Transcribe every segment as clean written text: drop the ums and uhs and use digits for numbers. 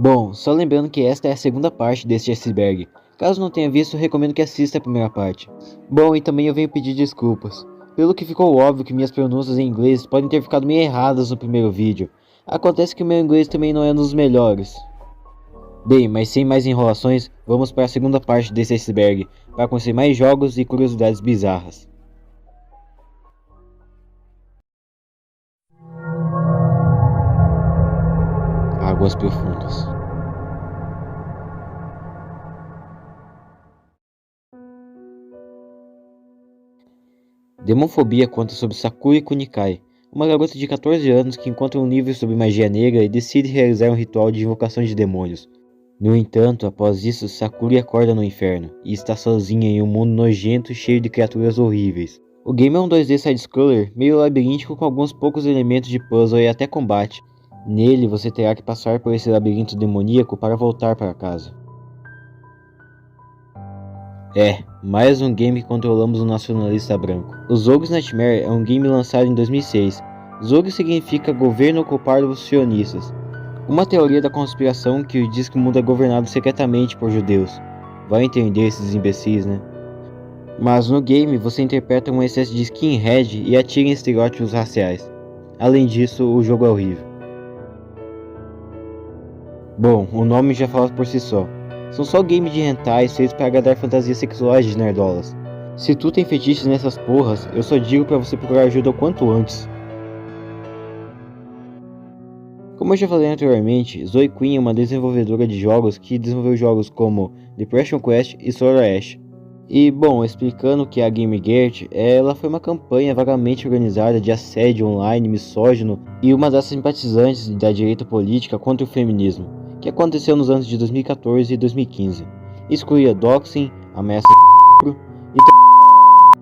Bom, só lembrando que esta é a segunda parte deste iceberg. Caso não tenha visto, recomendo que assista a primeira parte. Bom, e também eu venho pedir desculpas. Pelo que ficou óbvio que minhas pronúncias em inglês podem ter ficado meio erradas no primeiro vídeo. Acontece que o meu inglês também não é um dos melhores. Bem, mas sem mais enrolações, vamos para a segunda parte desse iceberg, para conhecer mais jogos e curiosidades bizarras. Águas profundas. Demonfobia conta sobre Sakura Kunikai, uma garota de 14 anos que encontra um livro sobre magia negra e decide realizar um ritual de invocação de demônios. No entanto, após isso, Sakura acorda no inferno e está sozinha em um mundo nojento cheio de criaturas horríveis. O game é um 2D side-scroller meio labiríntico com alguns poucos elementos de puzzle e até combate. Nele, você terá que passar por esse labirinto demoníaco para voltar para casa. Mais um game que controlamos um nacionalista branco. O Zog's Nightmare é um game lançado em 2006. Zog significa governo ocupado pelos sionistas. Uma teoria da conspiração que diz que o mundo é governado secretamente por judeus. Vai entender esses imbecis, né? Mas no game você interpreta uma espécie de skinhead e atira em estereótipos raciais. Além disso, o jogo é horrível. Bom, o nome já fala por si só. São só games de hentais feitos para agradar fantasias sexuais de nerdolas. Se tu tem fetiches nessas porras, eu só digo pra você procurar ajuda o quanto antes. Como eu já falei anteriormente, Zoe Quinn é uma desenvolvedora de jogos que desenvolveu jogos como Depression Quest e Sora Ash. E bom, explicando o que é a GamerGate, ela foi uma campanha vagamente organizada de assédio online, misógino e uma das simpatizantes da direita política contra o feminismo, que aconteceu nos anos de 2014 e 2015. Excluía doxing, ameaça de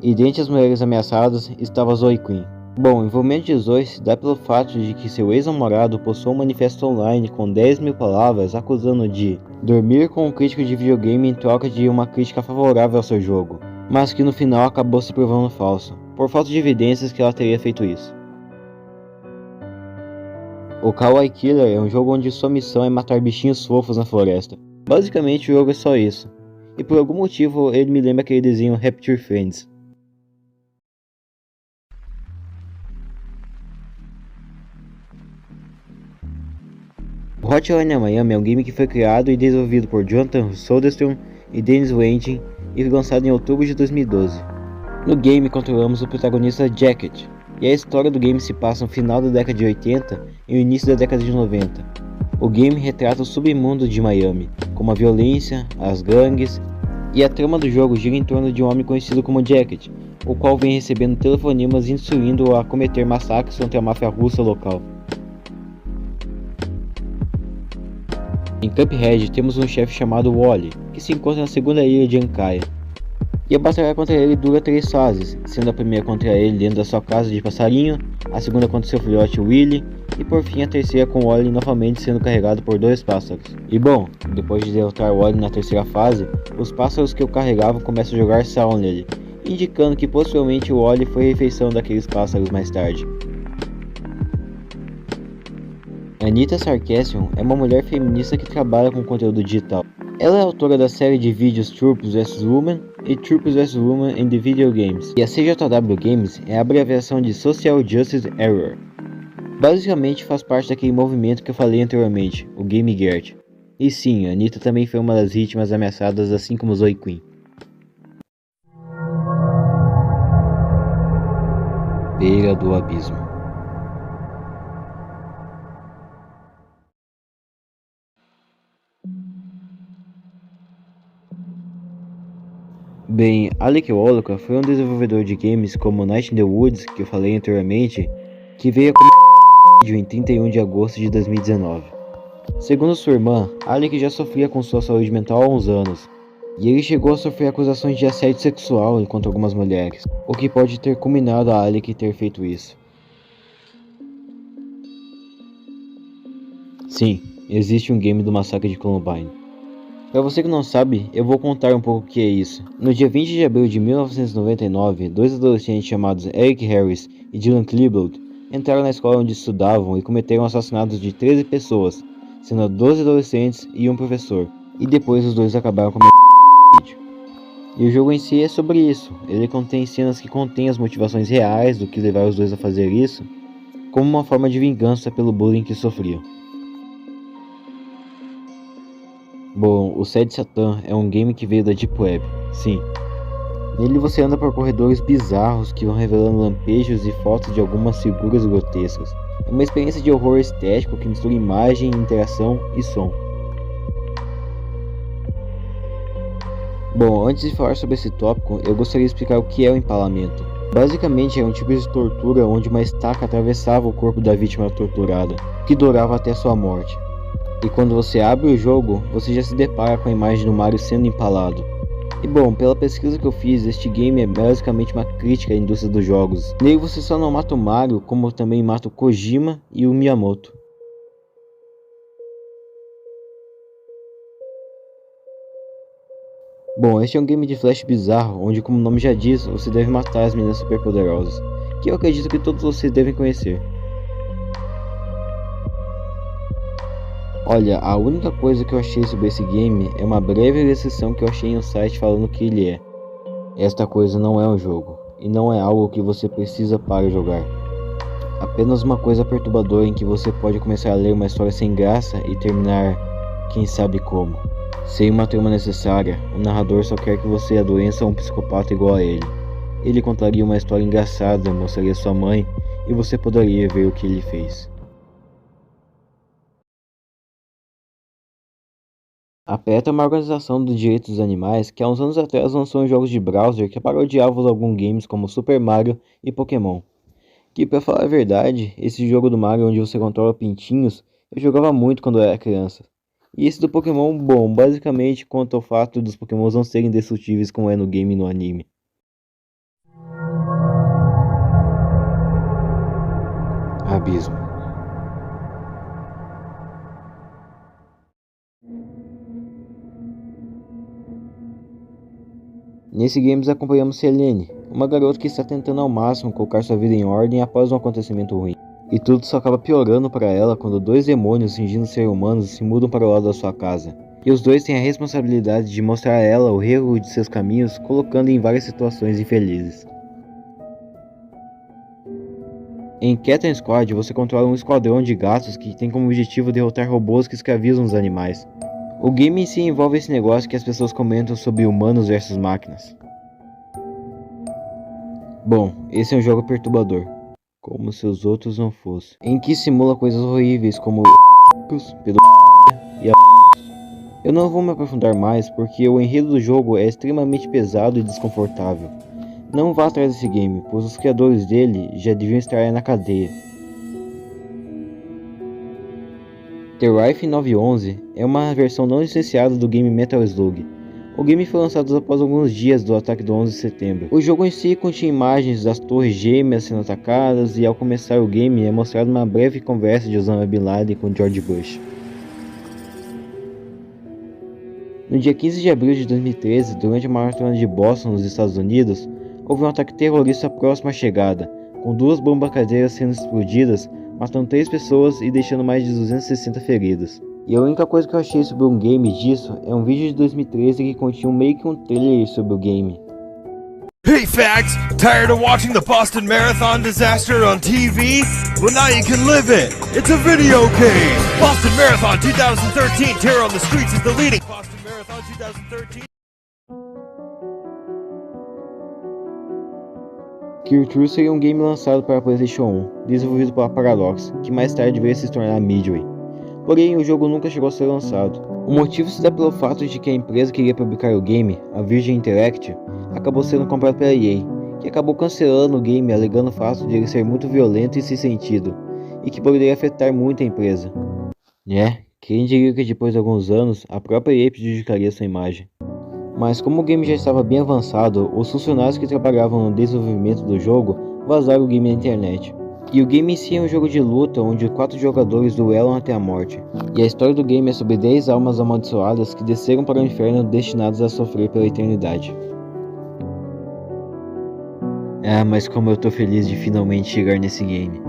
e dentre as mulheres ameaçadas estava Zoe Quinn. Bom, o envolvimento de Zoe se dá pelo fato de que seu ex-namorado postou um manifesto online com 10.000 palavras acusando de dormir com um crítico de videogame em troca de uma crítica favorável ao seu jogo, mas que no final acabou se provando falso, por falta de evidências que ela teria feito isso. O Kawaii Killer é um jogo onde sua missão é matar bichinhos fofos na floresta. Basicamente o jogo é só isso, e por algum motivo ele me lembra aquele desenho Rapture Friends. O Hotline Miami é um game que foi criado e desenvolvido por Jonathan Soderstrom e Dennis Wending e lançado em outubro de 2012. No game controlamos o protagonista Jacket, e a história do game se passa no final da década de 80 e no início da década de 90. O game retrata o submundo de Miami, como a violência, as gangues, e a trama do jogo gira em torno de um homem conhecido como Jacket, o qual vem recebendo telefonemas instruindo-o a cometer massacres contra a máfia russa local. Em Cuphead temos um chefe chamado Wally, que se encontra na segunda ilha de Ankaya. E a batalha contra ele dura 3 fases, sendo a primeira contra ele dentro da sua casa de passarinho, a segunda contra seu filhote Willy, e por fim a terceira com Wally novamente sendo carregado por 2 pássaros. E bom, depois de derrotar Wally na terceira fase, os pássaros que o carregavam começam a jogar sal nele, indicando que possivelmente o Wally foi a refeição daqueles pássaros mais tarde. Anita Sarkeesian é uma mulher feminista que trabalha com conteúdo digital. Ela é autora da série de vídeos Troops vs Women e Troops vs Women in the Video Games, e a CJW Games é a abreviação de Social Justice Error. Basicamente faz parte daquele movimento que eu falei anteriormente, o GamerGate. E sim, a Anita também foi uma das vítimas ameaçadas assim como Zoe Quinn. Beira do abismo. Bem, Alec Woloka foi um desenvolvedor de games como Night in the Woods, que eu falei anteriormente, que veio a vídeo em 31 de agosto de 2019. Segundo sua irmã, Alec já sofria com sua saúde mental há uns anos, e ele chegou a sofrer acusações de assédio sexual contra algumas mulheres, o que pode ter culminado a Alec ter feito isso. Sim, existe um game do massacre de Columbine. Para você que não sabe, eu vou contar um pouco o que é isso. No dia 20 de abril de 1999, 2 adolescentes chamados Eric Harris e Dylan Klebold entraram na escola onde estudavam e cometeram assassinatos de 13 pessoas, sendo 12 adolescentes e um professor, e depois os dois acabaram com vídeo. E o jogo em si é sobre isso. Ele contém cenas que contêm as motivações reais do que levaram os dois a fazer isso, como uma forma de vingança pelo bullying que sofriam. Bom, o Sede Satan é um game que veio da Deep Web, sim. Nele você anda por corredores bizarros que vão revelando lampejos e fotos de algumas figuras grotescas. É uma experiência de horror estético que mistura imagem, interação e som. Bom, antes de falar sobre esse tópico, eu gostaria de explicar o que é o empalamento. Basicamente é um tipo de tortura onde uma estaca atravessava o corpo da vítima torturada, que durava até sua morte. E quando você abre o jogo, você já se depara com a imagem do Mario sendo empalado. E bom, pela pesquisa que eu fiz, este game é basicamente uma crítica à indústria dos jogos. Nele você só não mata o Mario, como também mata o Kojima e o Miyamoto. Bom, este é um game de flash bizarro, onde como o nome já diz, você deve matar as meninas superpoderosas, que eu acredito que todos vocês devem conhecer. Olha, a única coisa que eu achei sobre esse game é uma breve recension que eu achei em um site falando que ele é. Esta coisa não é um jogo, e não é algo que você precisa para jogar. Apenas uma coisa perturbadora em que você pode começar a ler uma história sem graça e terminar, quem sabe como. Sem uma trama necessária, o narrador só quer que você adoeça um psicopata igual a ele. Ele contaria uma história engraçada, mostraria sua mãe, e você poderia ver o que ele fez. A PETA é uma organização dos direitos dos animais que há uns anos atrás lançou jogos de browser que parodiavam alguns games como Super Mario e Pokémon. Que, pra falar a verdade, esse jogo do Mario onde você controla pintinhos, eu jogava muito quando eu era criança. E esse do Pokémon, bom, basicamente conta o fato dos Pokémons não serem destrutíveis como é no game e no anime. Abismo. Nesse game acompanhamos Selene, uma garota que está tentando ao máximo colocar sua vida em ordem após um acontecimento ruim. E tudo só acaba piorando para ela quando dois demônios fingindo ser humanos se mudam para o lado da sua casa. E os dois têm a responsabilidade de mostrar a ela o erro de seus caminhos, colocando em várias situações infelizes. Em Cat Squad você controla um esquadrão de gatos que tem como objetivo derrotar robôs que escravizam os animais. O game em si envolve esse negócio que as pessoas comentam sobre humanos versus máquinas. Bom, esse é um jogo perturbador, como se os outros não fossem, em que simula coisas horríveis como pedofilia e Eu não vou me aprofundar mais porque o enredo do jogo é extremamente pesado e desconfortável. Não vá atrás desse game, pois os criadores dele já deviam estar na cadeia. The Rife 911 é uma versão não licenciada do game Metal Slug. O game foi lançado após alguns dias do ataque do 11 de setembro. O jogo em si continha imagens das torres gêmeas sendo atacadas e ao começar o game é mostrada uma breve conversa de Osama Bin Laden com George Bush. No dia 15 de abril de 2013, durante a maratona de Boston nos Estados Unidos, houve um ataque terrorista próximo à chegada, com 2 bombas caseiras sendo explodidas, matando 3 pessoas e deixando mais de 260 feridos. E a única coisa que eu achei sobre um game disso é um vídeo de 2013 que continha meio que um trailer sobre o game. Hey fags, tired of watching the Boston Marathon disaster on TV? Well now you can live it! It's a video game! Boston Marathon 2013, Terror on the Streets is the leading Boston Marathon 2013. Cure True seria um game lançado para a PlayStation 1, desenvolvido pela Paradox, que mais tarde veio se tornar Midway. Porém, o jogo nunca chegou a ser lançado. O motivo se dá pelo fato de que a empresa que iria publicar o game, a Virgin Interactive, acabou sendo comprada pela EA, que acabou cancelando o game alegando o fato de ele ser muito violento e sem sentido, e que poderia afetar muito a empresa. Quem diria que depois de alguns anos, a própria EA prejudicaria sua imagem. Mas como o game já estava bem avançado, os funcionários que trabalhavam no desenvolvimento do jogo vazaram o game na internet. E o game em si é um jogo de luta onde 4 jogadores duelam até a morte. E a história do game é sobre 10 almas amaldiçoadas que desceram para o inferno destinadas a sofrer pela eternidade. Mas como eu tô feliz de finalmente chegar nesse game.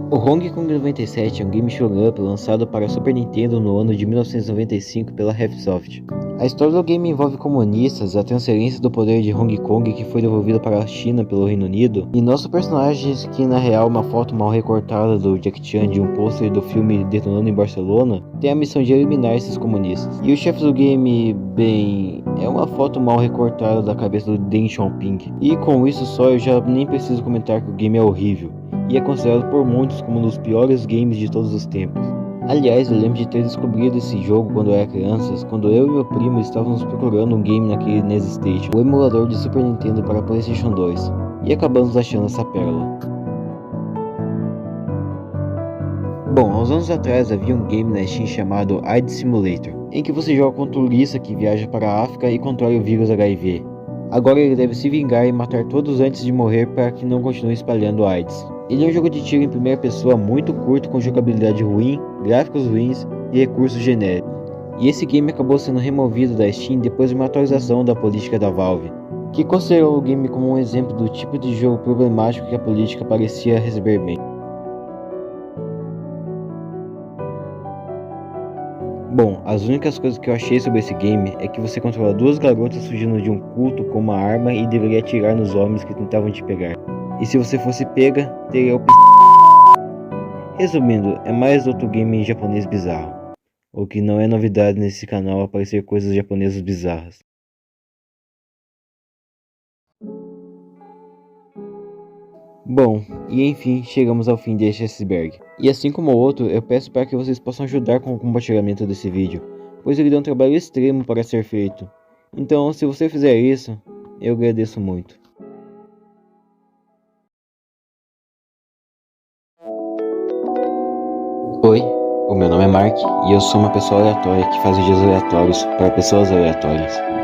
O Hong Kong 97 é um game shoot-up lançado para Super Nintendo no ano de 1995 pela Hepsoft. A história do game envolve comunistas, a transferência do poder de Hong Kong que foi devolvido para a China pelo Reino Unido, e nosso personagem, que na real é uma foto mal recortada do Jack Chan de um pôster do filme Detonando em Barcelona, tem a missão de eliminar esses comunistas. E o chefe do game, bem, é uma foto mal recortada da cabeça do Deng Xiaoping. E com isso só eu já nem preciso comentar que o game é horrível, e é considerado por muitos como um dos piores games de todos os tempos. Aliás, eu lembro de ter descobrido esse jogo quando eu era criança, quando eu e meu primo estávamos procurando um game naquele NES Station, o emulador de Super Nintendo para PlayStation 2, e acabamos achando essa pérola. Bom, há uns anos atrás havia um game na Steam chamado AIDS Simulator, em que você joga com um turista que viaja para a África e controla o vírus HIV. Agora ele deve se vingar e matar todos antes de morrer para que não continue espalhando AIDS. Ele é um jogo de tiro em primeira pessoa muito curto, com jogabilidade ruim, gráficos ruins e recursos genéricos. E esse game acabou sendo removido da Steam depois de uma atualização da política da Valve, que considerou o game como um exemplo do tipo de jogo problemático que a política parecia receber bem. Bom, as únicas coisas que eu achei sobre esse game é que você controla duas garotas fugindo de um culto com uma arma e deveria atirar nos homens que tentavam te pegar. E se você fosse pega, teria o Resumindo, é mais outro game japonês bizarro. O que não é novidade nesse canal aparecer coisas japonesas bizarras. Bom, e enfim, chegamos ao fim deste iceberg. E assim como o outro, eu peço para que vocês possam ajudar com o compartilhamento desse vídeo, pois ele dá um trabalho extremo para ser feito. Então, se você fizer isso, eu agradeço muito. Oi, o meu nome é Mark e eu sou uma pessoa aleatória que faz vídeos aleatórios para pessoas aleatórias.